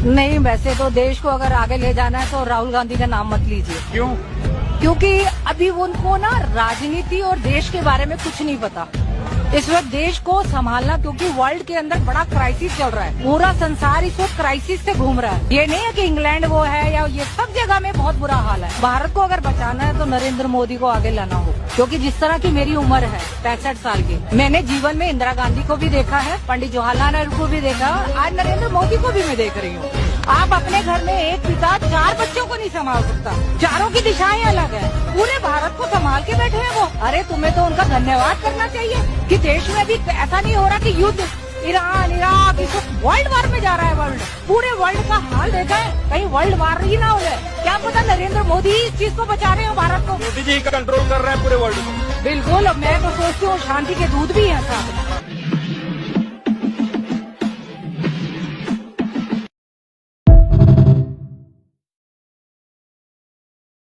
नहीं, वैसे तो देश को अगर आगे ले जाना है तो राहुल गांधी का नाम मत लीजिए। क्यों? क्योंकि अभी उनको ना राजनीति और देश के बारे में कुछ नहीं पता। इस वक्त देश को संभालना, क्योंकि वर्ल्ड के अंदर बड़ा क्राइसिस चल रहा है, पूरा संसार इस वक्त क्राइसिस से घूम रहा है। ये नहीं है कि इंग्लैंड वो है या ये, सब जगह में बहुत बुरा हाल है। भारत को अगर बचाना है तो नरेंद्र मोदी को आगे लाना होगा, क्योंकि जिस तरह की मेरी उम्र है 65 साल की, मैंने जीवन में इंदिरा गांधी को भी देखा है, पंडित जवाहरलाल नेहरू को भी देखा, आज नरेंद्र मोदी को भी मैं देख रही हूँ। आप अपने घर में एक पिता 4 बच्चों को नहीं संभाल सकता, चारों की दिशाएं अलग है, पूरे भारत को संभाल के बैठे हैं वो। अरे तुम्हें तो उनका धन्यवाद करना चाहिए कि देश में भी ऐसा नहीं हो रहा कि युद्ध, ईरान, इराक, इस वर्ल्ड वार में जा रहा है वर्ल्ड। पूरे वर्ल्ड का हाल देखा है, कहीं वर्ल्ड वार ही ना हो जाए। क्या पता नरेंद्र मोदी इस चीज को बचा रहे हो भारत को। मोदी जी कंट्रोल कर रहे हैं पूरे वर्ल्ड को। बिल्कुल, मैं तो सोचती हूँ शांति के दूत भी हैं साथ में।